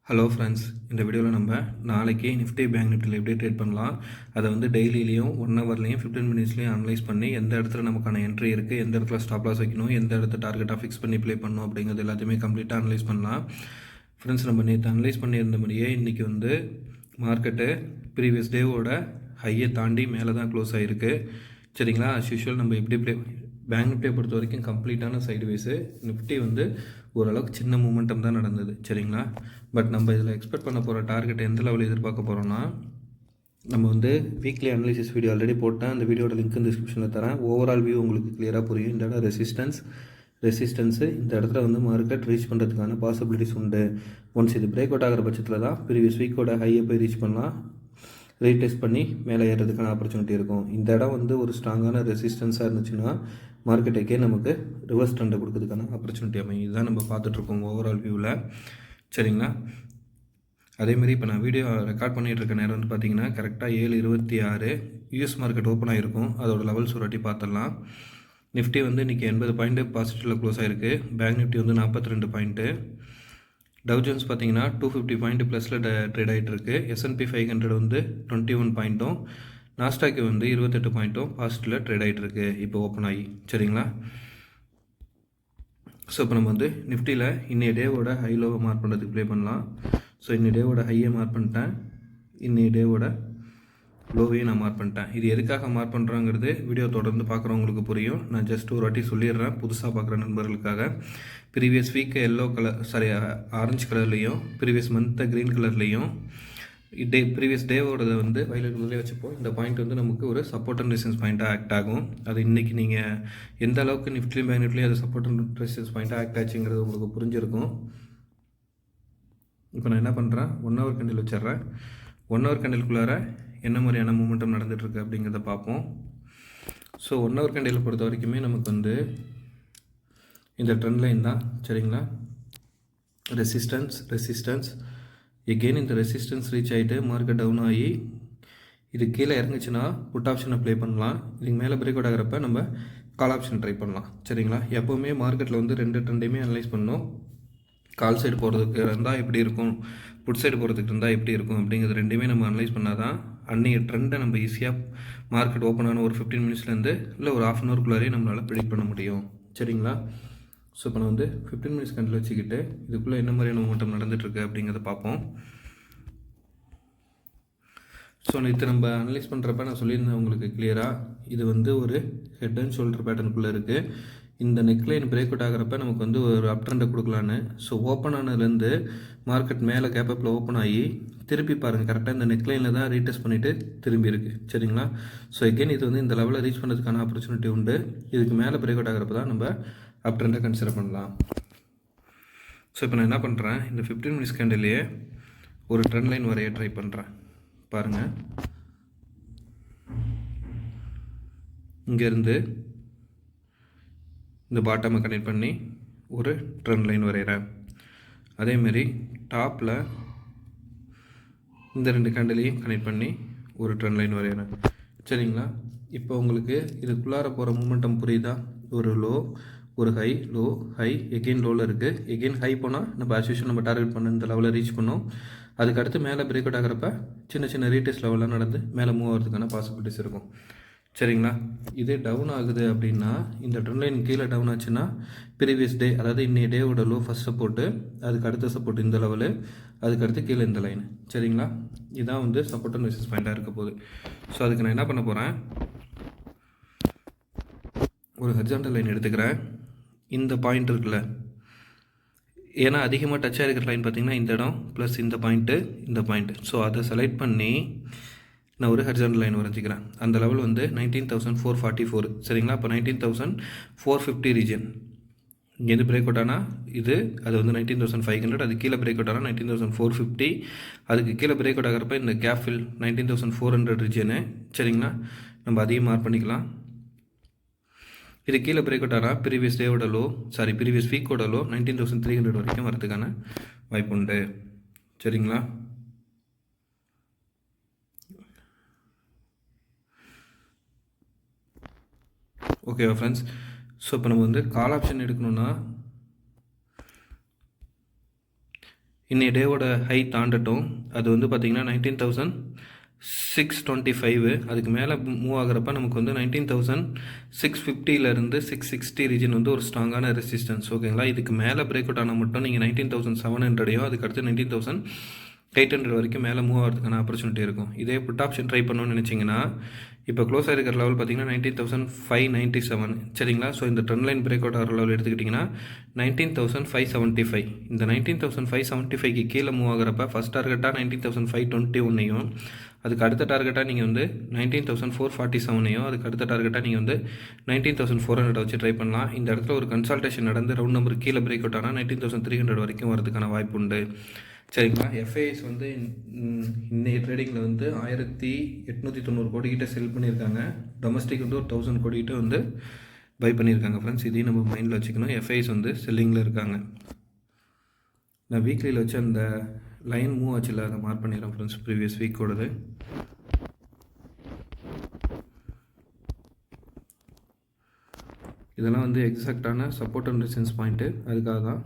Hello friends, இந்த வீடியோவில் நம்ம நாளைக்கு நிஃப்டி பேங்க் நிஃப்டியில் எப்படி ட்ரேட் பண்ணலாம், அதை வந்து டெய்லிலையும் 1 ஹவர்லையும் 15 மினிட்ஸ்லையும் அனலைஸ் பண்ணி எந்த இடத்துல நமக்கான என்ட்ரி இருக்குது, எந்த இடத்துல ஸ்டாப் லாஸ் வைக்கணும், எந்த இடத்துல டார்கெட்டாக ஃபிக்ஸ் பண்ணி ப்ளே பண்ணணும் அப்படிங்கிறது எல்லாத்தையுமே கம்ப்ளீட்டாக அனலைஸ் பண்ணலாம். ஃப்ரெண்ட்ஸ், நம்ம நேற்று அனலைஸ் பண்ணியிருந்த மாதிரியே இன்றைக்கி வந்து மார்க்கெட்டு ப்ரீவியஸ் டேவோட ஹையை தாண்டி மேலே தான் க்ளோஸ் ஆகிருக்கு. சரிங்களா? அஸ் யூஷுவல் நம்ம எப்படி பேங்க் நிஃப்டியை பொறுத்த வரைக்கும் கம்ப்ளீட்டான சைடுவேஸு. நிஃப்டி வந்து ஓரளவுக்கு சின்ன மூமெண்டம் தான் நடந்தது. சரிங்களா? பட் நம்ம இதில் எக்ஸ்பெக்ட் பண்ண போகிற டார்கெட் எந்த லெவலில் எதிர்பார்க்க போகிறோன்னா, நம்ம வந்து வீக்லி அனலிசிஸ் வீடியோ ஆல்ரெடி போட்டேன். அந்த வீடியோட லிங்க் டிஸ்கிரிப்ஷனில் தரேன். ஓவரால் வியூ உங்களுக்கு கிளியராக புரியும். இந்த இடம் ரெசிஸ்டன்ஸு இந்த இடத்துல வந்து மார்க்கெட் ரீச் பண்ணுறதுக்கான பாசிபிலிட்டிஸ் உண்டு. ஒன்ஸ் இது பிரேக் அவுட் ஆகிற பட்சத்தில் தான் ப்ரீவியஸ் வீக்கோட ஹையை போய் ரீச் பண்ணலாம், ரீடெஸ்ட் பண்ணி மேலே ஏறதுக்கான ஆப்பர்ச்சுனிட்டி இருக்கும். இந்த இடம் வந்து ஒரு ஸ்ட்ராங்கான ரெசிஸ்டன்ஸாக இருந்துச்சுன்னா மார்க்கெட்டுக்கே நமக்கு ரிவர்ஸ் ட்ரெண்டை கொடுக்கறதுக்கான ஆப்பர்ச்சுனிட்டி அமையும். இதுதான் நம்ம பார்த்துட்ருக்கோம் ஓவரால் வியூவில். சரிங்களா? அதேமாரி இப்போ நான் வீடியோ ரெக்கார்ட் பண்ணிகிட்டு இருக்க நேரம் வந்து பார்த்திங்கன்னா கரெக்டாக 7:26 யூஎஸ் மார்க்கெட் ஓப்பன் ஆகிருக்கும். அதோட லெவல்ஸ் ஒரு வாட்டி பார்த்துடலாம். நிஃப்டி வந்து இன்றைக்கி 80 பாயிண்ட்டு பாசிட்டிவில் க்ளோஸ் ஆகிருக்கு. பேங்க் நிஃப்டி வந்து 42 பாயிண்ட்டு. டவ் ஜோன்ஸ் பார்த்தீங்கன்னா 250 பாயிண்ட் ப்ளஸில் ட்ரேட் ஆகிட்டு இருக்குது. S&P 500 வந்து 21 பாயிண்ட்டும், நாஸ்டாக்கு வந்து 28 பாயிண்ட்டும் பாசிட்டிவில் ட்ரேட் ஆகிட்டு இருக்குது இப்போ ஓப்பன் ஆகி. சரிங்களா? ஸோ இப்போ நம்ம வந்து நிஃப்டியில் இன்னைய டேவோட ஹை லோவை மார்க் பண்ணுறதுக்கு ப்ளே பண்ணலாம். ஸோ இன்னைய டேவோட ஹையை மார்க் பண்ணிட்டேன், இன்னைய டேவோட லோவையும் நான் மார்க் பண்ணிட்டேன். இது எதுக்காக மார்க் பண்ணுறாங்கிறது வீடியோ தொடர்ந்து பார்க்குறவங்களுக்கு புரியும். நான் ஜஸ்ட் ஒரு வாட்டி சொல்லிடுறேன் புதுசாக பார்க்குற நண்பர்களுக்காக. ப்ரீவியஸ் வீக்கு ஆரஞ்சு கலர்லேயும், ப்ரீவியஸ் மந்த்தை க்ரீன் கலர்லேயும், ப்ரீவியஸ் டேவோட வந்து வயலட் கலர்லேயே வச்சுப்போம். இந்த பாயிண்ட் வந்து நமக்கு ஒரு சப்போர்ட் அண்ட் ரெசிஸ்டன்ஸ் பாயிண்ட்டாக ஆக்ட் ஆகும். அது இன்றைக்கி நீங்கள் எந்த அளவுக்கு நிஃப்டிலையும் பேங்க் நிஃப்டிலையும் அது சப்போர்ட் அண்ட் ரெசிஸ்டன்ஸ் பாயிண்ட்டாக ஆக்ட் ஆச்சுங்கிறது உங்களுக்கு புரிஞ்சிருக்கும். இப்போ நான் என்ன பண்ணுறேன், 1 ஹவர் கேண்டில் வச்சிட்றேன். 1 ஹவர் கேண்டிலுக்குள்ளார என்ன மாதிரியான மூமெண்டம் நடந்துகிட்ருக்கு அப்படிங்கிறத பார்ப்போம். ஸோ 1 ஹவர் கேண்டில் பொறுத்த வரைக்குமே நமக்கு வந்து இந்த ட்ரெண்ட் லைன் தான். சரிங்களா? ரெசிஸ்டன்ஸ் எகெயின் இந்த ரெசிஸ்டன்ஸ் ரீச் ஆகிட்டு மார்க்கெட் டவுன் ஆகி இது கீழே இறங்குச்சுன்னா புட் ஆப்ஷனை ப்ளே பண்ணலாம். இதுக்கு மேலே பிரேக் அவுட் ஆகிறப்ப நம்ம கால் ஆப்ஷன் ட்ரை பண்ணலாம். சரிங்களா? எப்போவுமே மார்க்கெட்டில் வந்து 2 ட்ரெண்டையுமே அனலைஸ் பண்ணணும். கால் சைடு போகிறதுக்கு இருந்தால் எப்படி இருக்கும், புட் சைடு போகிறதுக்கு இருந்தால் எப்படி இருக்கும் அப்படிங்கிறது ரெண்டுமே நம்ம அனலைஸ் பண்ணால் தான் அன்றைய ட்ரெண்டை நம்ம ஈஸியாக மார்க்கெட் ஓப்பன் ஆன ஒரு 15 மினிட்ஸ்லேருந்து இல்லை ஒரு ½ அன் ஹவர்க்குள்ளாரே நம்மளால் ப்ரெடிக்ட் பண்ண முடியும். சரிங்களா? ஸோ இப்போ நான் வந்து 15 மினிட்ஸ் கண்டில் வச்சுக்கிட்டு இதுக்குள்ளே என்ன மாதிரியான மூமெண்டம் நடந்துகிட்ருக்கு அப்படிங்கிறத பார்ப்போம். ஸோ நேற்று நம்ம அனலைஸ் பண்ணுறப்ப நான் சொல்லியிருந்தேன் உங்களுக்கு கிளியராக, இது வந்து ஒரு ஹெட் அண்ட் ஷோல்டர் பேட்டர்னுக்குள்ளே இருக்குது. இந்த நெக்லைன் பிரேக் அவுட் ஆகிறப்ப நமக்கு வந்து ஒரு அப் ட்ரெண்டை கொடுக்கலான்னு. ஸோ ஓப்பன் ஆனதுலேருந்து மார்க்கெட் மேலே கேப்பப்பில் ஓப்பன் ஆகி திருப்பி பாருங்கள், கரெக்டாக இந்த நெக்லைனில் தான் ரீடெஸ்ட் பண்ணிவிட்டு திரும்பி இருக்குது. சரிங்களா? ஸோ எகெயின் இது வந்து இந்த லெவலில் ரீச் பண்ணுறதுக்கான ஆப்பர்ச்சுனிட்டி உண்டு. இதுக்கு மேலே பிரேக் அவுட் ஆகிறப்ப தான் நம்ம அப் ட்ரெண்டை கன்சிடர் பண்ணலாம். ஸோ இப்போ நான் என்ன பண்ணுறேன், இந்த 15 மினிட்ஸ் கேண்டிலேயே ஒரு ட்ரெண்ட் லைன் வரைய ட்ரை பண்ணுறேன். பாருங்கள், இங்கேருந்து இந்த பாட்டமை கனெக்ட் பண்ணி ஒரு ட்ரெண்ட் லைன் வரைகிறேன். அதேமாரி டாப்பில் இந்த 2 கேண்டிலையும் கனெக்ட் பண்ணி ஒரு ட்ரெண்ட் லைன் வரைகிறேன். சரிங்களா? இப்போ உங்களுக்கு இதுக்குள்ளார போகிற மூமெண்டம் புரியுதா? ஒரு லோ, ஒரு ஹை, லோ, ஹை, எகெயின் லோவில் இருக்குது. எகெயின் ஹை போனால் நம்ம ஆஸ்யூஷன் நம்ம டார்கெட் பண்ண இந்த லெவலில் ரீச் பண்ணோம். அதுக்கடுத்து மேலே பிரேக் அவுட் ஆகிறப்ப சின்ன ரீடெஸ்ட் லெவலில் நடந்து மேலே மூவ் ஆகிறதுக்கான பாசிபிலிட்டிஸ் இருக்கும். சரிங்களா? இதே டவுன் ஆகுது அப்படின்னா, இந்த ட்ரெண்ட் லைன் கீழே டவுன் ஆச்சுன்னா ப்ரீவியஸ் டே, அதாவது இன்னைய டேவோட லோ ஃபஸ்ட் சப்போர்ட்டு, அதுக்கு அடுத்த சப்போர்ட் இந்த லெவலு, அதுக்கடுத்து கீழே இந்த லைன். சரிங்களா? இதுதான் வந்து சப்போர்ட் அண்ட் ரெசிஸ்டன்ஸ் பாயிண்ட்டாக இருக்க போகுது. ஸோ அதுக்கு நான் என்ன பண்ண போகிறேன், ஒரு ஹரிசாண்டல் லைன் எடுத்துக்கிறேன். இந்த பாயிண்ட் இருக்குல்ல, ஏன்னா அதிகமாக டச் ஆகிருக்கிற லைன் பார்த்திங்கன்னா இந்த இடம் ப்ளஸ் இந்த பாயிண்ட்டு. ஸோ அதை செலக்ட் பண்ணி நான் ஒரு ஹரிசாண்டல் லைன் வரைஞ்சிக்கிறேன். அந்த லெவல் வந்து 19,444. சரிங்களா? அப்போ 19,450 ரீஜன். இங்கேருந்து பிரேக் அவுட் ஆனால் இது, அது வந்து 19,500. அது கீழே பிரேக் அவுட் ஆனால் 19,450. அதுக்கு கீழே பிரேக் அவுட் ஆகிறப்ப இந்த கேஃபில் 19,400 ரீஜனு. சரிங்களா? நம்ம அதையும் மார்க் பண்ணிக்கலாம். இது கீழே பிரேக் அவுட் ஆனால் ப்ரீவியஸ் வீக்கோட லோ 19,300 வரைக்கும் வரதுக்கான வாய்ப்பு உண்டு. சரிங்களா? ஓகேவா ஃப்ரெண்ட்ஸ்? ஸோ இப்போ நம்ம வந்து கால் ஆப்ஷன் எடுக்கணும்னா இன்னைய டேவோட ஹை தாண்டட்டும். அது வந்து பார்த்திங்கன்னா 19,625. அதுக்கு மேலே மூவ் ஆகிறப்ப நமக்கு வந்து 19,650லேருந்து 660 ரீஜன் வந்து ஒரு ஸ்ட்ராங்கான ரெசிஸ்டன்ஸ். ஓகேங்களா? இதுக்கு மேலே பிரேக் அவுட் ஆனால் மட்டும் நீங்கள் 19,700டையும் அதுக்கடுத்து 19,800 வரைக்கும் மேலே மூவ் ஆகிறதுக்கான ஆப்பர்ச்சுனிட்டி இருக்கும். இதே புட் ஆப்ஷன் ட்ரை பண்ணணும்னு நினச்சிங்கன்னா இப்போ க்ளோஸ் ஆகிருக்கிற லெவல் பார்த்தீங்கன்னா 19,597. சரிங்களா? ஸோ இந்த ட்ரெண்ட் லைன் பிரேக் அவுட் ஆகிற லெவல் எடுத்துக்கிட்டிங்கன்னா 19,575. இந்த 19,575க்கு கீழே மூவ் ஆகிறப்ப ஃபஸ்ட் டார்கெட்டாக 19,521ஐயும் அதுக்கு அடுத்த டார்கெட்டாக நீங்கள் வந்து 19,447ஐயும் அதுக்கு அடுத்த டார்கெட்டாக நீங்கள் வந்து 19,400 வச்சு ட்ரை பண்ணலாம். இந்த இடத்துல ஒரு கன்சல்டேஷன் நடந்து ரவுண்ட் நம்பர் கீழே பிரேக் அவுட் ஆனால் 19,300 வரைக்கும் வரதுக்கான வாய்ப்பு உண்டு. சரிங்களா? எஃப்ஐஎஸ் வந்து இன்றைய ட்ரேடிங்கில் வந்து 1,890 கோடிக்கிட்ட செல் பண்ணியிருக்காங்க. டொமஸ்டிக் வந்து ஒரு 1,000 கோடிக்கிட்ட வந்து பை பண்ணியிருக்காங்க ஃப்ரெண்ட்ஸ். இதையும் நம்ம மைண்டில் வச்சுக்கணும். எஃப்ஐஎஸ் வந்து செல்லிங்கில் இருக்காங்க. நான் வீக்லியில் வச்சு அந்த லைன் மூவ் ஆச்சுல அதை மார்க் பண்ணிடுறேன் ஃப்ரெண்ட்ஸ். ப்ரீவியஸ் வீக்கோடது இதெல்லாம் வந்து எக்ஸாக்டான சப்போர்ட் அண்ட் ரெசிஸ்டன்ஸ் பாயிண்ட்டு. அதுக்காக தான்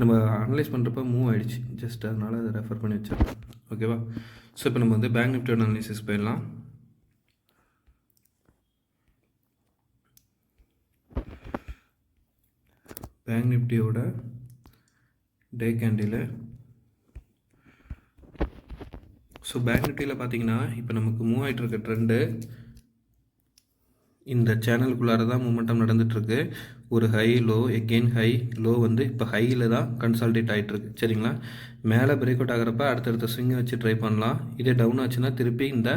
நம்ம அனலைஸ் பண்ணுறப்ப மூவ் ஆகிடுச்சு. ஜஸ்ட் அதனால் அதை ரெஃபர் பண்ணி வச்சிடலாம். ஓகேவா? ஸோ இப்போ நம்ம வந்து பேங்க் நிஃப்டியோட அனலைசிஸ் போயிடலாம். பேங்க் நிஃப்டியோட டே கேண்டில். ஸோ பேங்க் நிஃப்டியில் பார்த்தீங்கன்னா இப்போ நமக்கு மூவ் ஆகிட்டு இருக்க ட்ரெண்டு இந்த சேனலுக்குள்ளார தான் மூமெண்டம் நடந்துகிட்ருக்கு. ஒரு high low again high low வந்து இப்போ ஹையில் தான் கன்சால்டேட் ஆகிட்டுருக்கு. சரிங்களா? மேலே பிரேக் அவுட் ஆகிறப்ப அடுத்தடுத்த ஸ்விங்கை வச்சு ட்ரை பண்ணலாம். இதே டவுன் ஆச்சுன்னா திருப்பி இந்த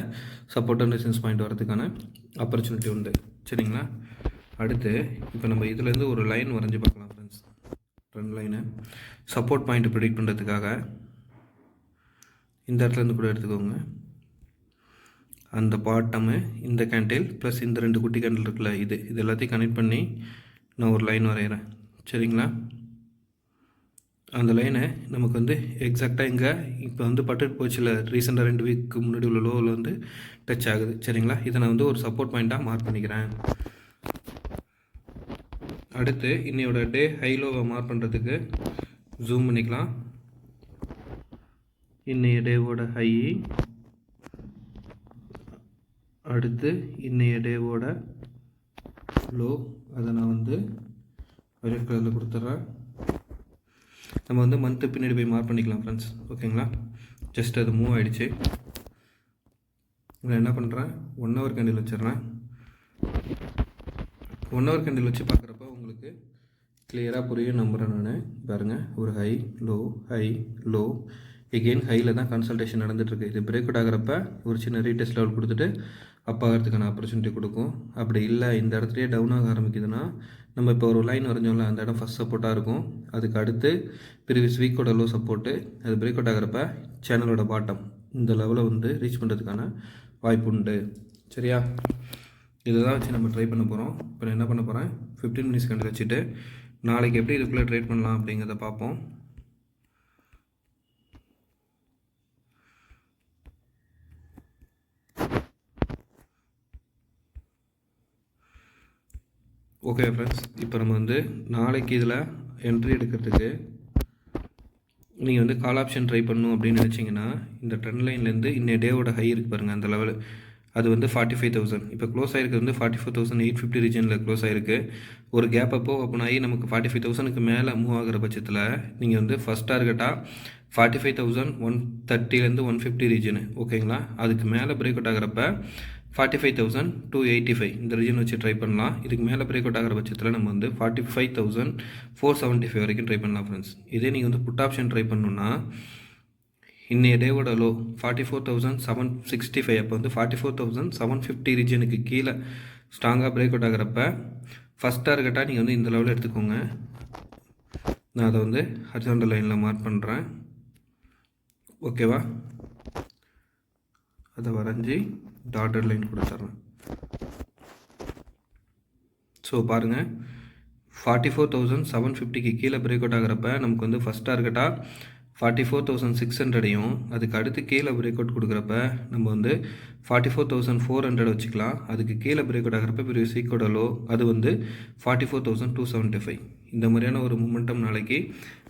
சப்போர்ட் அண்ட் ரெசிஸ்டன்ஸ் பாயிண்ட் வரதுக்கான ஆப்பர்ச்சுனிட்டி உண்டு. சரிங்களா? அடுத்து இப்போ நம்ம இதுலேருந்து ஒரு லைன் வரைஞ்சி பார்க்கலாம் friends. Trend line support point predict பண்ணுறதுக்காக இந்த இடத்துலேருந்து கூட எடுத்துக்கோங்க. அந்த பாட்டமு இந்த கேண்டில் ப்ளஸ் இந்த 2 குட்டி கேண்டில் இருக்குல்ல, இது எல்லாத்தையும் கனெக்ட் பண்ணி நான் ஒரு லைன் வரைகிறேன். சரிங்களா? அந்த லைனை நமக்கு வந்து எக்ஸாக்டாக இங்கே இப்போ வந்து பட்டுட்டு போச்சுல, ரீசெண்டாக 2 வீக்கு முன்னாடி உள்ள லோவில் வந்து டச் ஆகுது. சரிங்களா? இதை நான் வந்து ஒரு சப்போர்ட் பாயிண்ட்டாக மார்க் பண்ணிக்கிறேன். அடுத்து இன்னையோட டே ஹை லோவை மார்க் பண்ணுறதுக்கு ஜூம் பண்ணிக்கலாம். இன்னைய டேவோட ஹை, அடுத்து இன்னைய டேவோட லோ, அதை நான் வந்து வயலட் கலரில் கொடுத்துட்றேன். நம்ம வந்து மந்த்து பின்னாடி போய் மார்க் பண்ணிக்கலாம் ஃப்ரெண்ட்ஸ். ஓகேங்களா? ஜஸ்ட் அது மூவ் ஆகிடுச்சு. நான் என்ன பண்ணுறேன், 1 ஹவர் கேண்டில் வச்சிடுறேன். 1 ஹவர் கேண்டில் வச்சு பார்க்குறப்ப உங்களுக்கு கிளியராக புரியும் நம்புகிறேன் நான். பாருங்கள், ஒரு ஹை லோ எகெயின் ஹையில் தான் கன்சல்டேஷன் நடந்துகிட்ருக்கு. இது பிரேக் அவுட் ஆகிறப்ப ஒரு சின்ன ரீடெஸ்ட் லெவல் கொடுத்துட்டு அப் ஆகிறதுக்கான ஆப்பர்ச்சுனிட்டி கொடுக்கும். அப்படி இல்லை இந்த இடத்துலையே டவுன் ஆக ஆரம்பிக்குதுன்னா நம்ம இப்போ ஒரு லைன் வரைஞ்சோம்ல, அந்த இடம் ஃபஸ்ட் சப்போர்ட்டாக இருக்கும். அதுக்கு அடுத்து ப்ரீவியஸ் வீக்கோட லோ சப்போர்ட்டு. அது பிரேக் அவுட் ஆகிறப்ப சேனலோட பாட்டம் இந்த லெவலை வந்து ரீச் பண்ணுறதுக்கான வாய்ப்பு உண்டு. சரியா? இதை தான் வச்சு நம்ம ட்ரை பண்ண போகிறோம். இப்போ நான் என்ன பண்ண போகிறேன், 15 மினிட்ஸ் கண்டு வச்சுட்டு நாளைக்கு எப்படி இதுக்குள்ளே ட்ரேட் பண்ணலாம் அப்படிங்கிறத பார்ப்போம். ஓகே ஃப்ரெண்ட்ஸ், இப்போ நம்ம வந்து நாளைக்கு இதில் என்ட்ரி எடுக்கிறதுக்கு நீங்கள் வந்து கால் ஆப்ஷன் ட்ரை பண்ணணும் அப்படின்னு நினச்சிங்கன்னா இந்த ட்ரெண்ட் லைன்லேருந்து இன்னைய டேவோட ஹை இருக்குது பாருங்கள், அந்த லெவல் அது வந்து 45,000. இப்போ க்ளோஸ் ஆகிருக்கு வந்து 44,850 ரீஜனில் க்ளோஸ் ஆகிருக்கு. ஒரு கேப் அப்போ ஓப்பன் ஆகி நமக்கு 45,000க்கு மேலே மூவ் ஆகிற பட்சத்தில் நீங்கள் வந்து ஃபஸ்ட் டார்கெட்டாக 45,130லேருந்து 150 ரீஜனு. ஓகேங்களா? அதுக்கு மேலே பிரேக் அவுட் ஆகிறப்ப 45,285 இந்த ரீஜன் வச்சு ட்ரை பண்ணலாம். இதுக்கு மேலே பிரேக் அவுட் ஆகிற பட்சத்தில் நம்ம வந்து 45,475 வரைக்கும் ட்ரை பண்ணலாம் ஃப்ரெண்ட்ஸ். இதே நீங்கள் வந்து புட் ஆப்ஷன் ட்ரை பண்ணணுன்னா இன்னைய டேவோட லோ 44,765, அப்போ வந்து 44,750 ரீஜனுக்கு கீழே ஸ்ட்ராங்காக பிரேக் அவுட் ஆகிறப்ப ஃபஸ்ட் டார்கெட்டாக நீங்கள் வந்து இந்த லெவலில் எடுத்துக்கோங்க. நான் அதை வந்து ஹரிசாண்டல் லைனில் மார்க் பண்ணுறேன். ஓகேவா? அதை வரைஞ்சி டாட்டட் லைன் கொடுத்துட்றேன். ஸோ பாருங்கள், 44,750க்கு கீழே பிரேக் அவுட் ஆகிறப்ப நமக்கு வந்து ஃபஸ்ட் டார்கெட்டாக 44,600ஐயும் அதுக்கு அடுத்து கீழே பிரேக் அவுட் கொடுக்குறப்ப நம்ம வந்து 44,400 வச்சுக்கலாம். அதுக்கு கீழே பிரேக் அவுட் ஆகிறப்ப பெரிய சீக்கோட லோ அது வந்து 44,275. இந்த மாதிரியான ஒரு மூமெண்டம் நாளைக்கு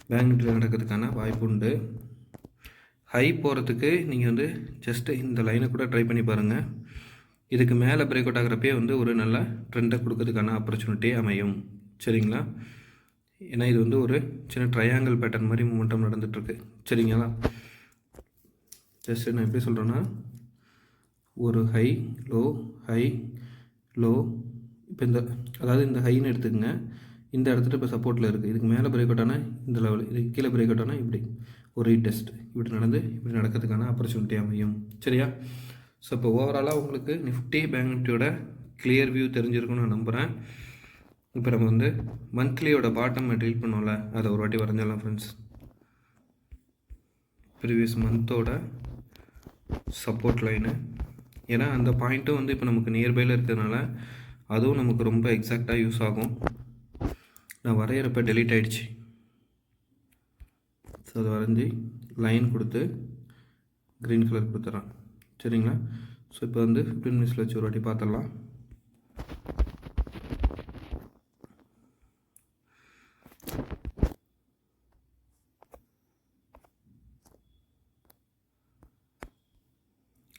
பேங்க் நிஃப்டியில் நடக்கிறதுக்கான வாய்ப்பு உண்டு. ஹை போகிறதுக்கு நீங்கள் வந்து ஜஸ்ட்டு இந்த லைனை கூட ட்ரை பண்ணி பாருங்கள். இதுக்கு மேலே பிரேக் அவுட் ஆகிறப்பே வந்து ஒரு நல்ல ட்ரெண்டை கொடுக்கறதுக்கான ஆப்பர்ச்சுனிட்டி அமையும். சரிங்களா? ஏன்னா இது வந்து ஒரு சின்ன ட்ரையாங்கிள் பேட்டர்ன் மாதிரி மூமெண்டம் நடந்துகிட்ருக்கு. சரிங்களா? ஜஸ்ட்டு நான் எப்படி சொல்கிறேன்னா, ஒரு ஹை லோ ஹை லோ, இப்போ அதாவது இந்த ஹைன்னு எடுத்துக்கங்க. இந்த இடத்துல இப்போ சப்போர்ட்டில் இருக்குது. இதுக்கு மேலே பிரேக் அவுட் ஆனால் இந்த லெவல், இதுக்கு கீழே பிரேக் அவுட் ஆனால் இப்படி ஒரு ரீடெஸ்ட் இப்படி நடக்கிறதுக்கான ஆப்பர்ச்சுனிட்டி அமையும். சரியா? ஸோ இப்போ ஓவராலாக உங்களுக்கு நிஃப்டி பேங்க் நிஃப்டியோட கிளியர் வியூ தெரிஞ்சிருக்குன்னு நான் நம்புகிறேன். இப்போ நம்ம வந்து மந்த்லியோட பாட்டம் டீல் பண்ணோம்ல, அதை ஒரு வாட்டி வரைஞ்சிடலாம் ஃப்ரெண்ட்ஸ். ப்ரீவியஸ் மந்தோட சப்போர்ட் லைனு, ஏன்னா அந்த பாயிண்ட்டும் வந்து இப்போ நமக்கு நியர்பையில் இருக்கிறதுனால அதுவும் நமக்கு ரொம்ப எக்ஸாக்டாக யூஸ் ஆகும். நான் வரைகிறப்ப டெலீட் ஆகிடுச்சு. ஸோ அதை வரைஞ்சி லைன் கொடுத்து க்ரீன் கலர் கொடுத்துட்றேன். சரிங்களா? ஸோ இப்போ வந்து 15 மினிட்ஸில் வச்சு ஒரு வாட்டி பார்த்துடலாம்.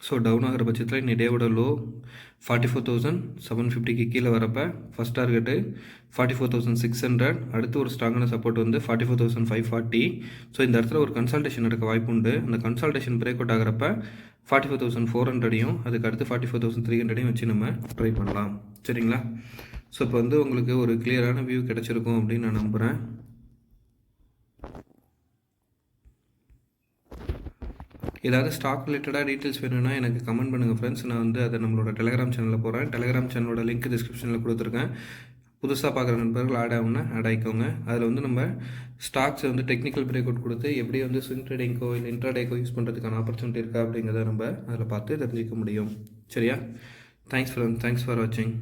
ஸோ டவுன் ஆகிற பட்சத்தில் இன்னி டேவோட லோ 44,750க்கு கீழே வரப்போ ஃபஸ்ட் டார்கெட்டு 44,600, அடுத்து ஒரு ஸ்ட்ராங்கான சப்போர்ட் வந்து 44,540. ஸோ இந்த இடத்துல ஒரு கன்சல்டேஷன் எடுக்க வாய்ப்பு உண்டு. அந்த கன்சல்டேஷன் பிரேக் அவுட் ஆகிறப்ப 44,400யும் அதுக்கு அடுத்து 44,300யும் வச்சு நம்ம ட்ரை பண்ணலாம். சரிங்களா? ஸோ இப்போ வந்து உங்களுக்கு ஒரு கிளியரான வியூ கிடச்சிருக்கும் அப்படின்னு நான் நம்புகிறேன். ஏதாவது ஸ்டாக் ரிலேட்டடாக டீட்டெயில்ஸ் வேணும்னா எனக்கு கமெண்ட் பண்ணுங்கள் ஃப்ரெண்ட்ஸ். நான் வந்து அதை நம்மளோட டெலிகிராம் சேனலில் போகிறேன். டெலிகிராம் சேனலோட லிங்க் டிஸ்கிரிப்ஷனில் கொடுத்துருக்கேன். புதுசாக பார்க்குற நண்பர்கள் ஆட் ஆகிக்கோங்க. அதில் வந்து நம்ம ஸ்டாக்ஸை வந்து டெக்னிக்கல் பிரேக் அவுட் கொடுத்து எப்படி வந்து ஸ்விங் ட்ரேடிங்கோ இல்லை இன்ட்ராடேக்கோ யூஸ் பண்ணுறதுக்கான ஆப்பர்ச்சுனிட்டி இருக்கா அப்படிங்கிறத நம்ம அதில் பார்த்து தெரிஞ்சிக்க முடியும். சரியா? தேங்க்ஸ் ஃபார் வாட்சிங்.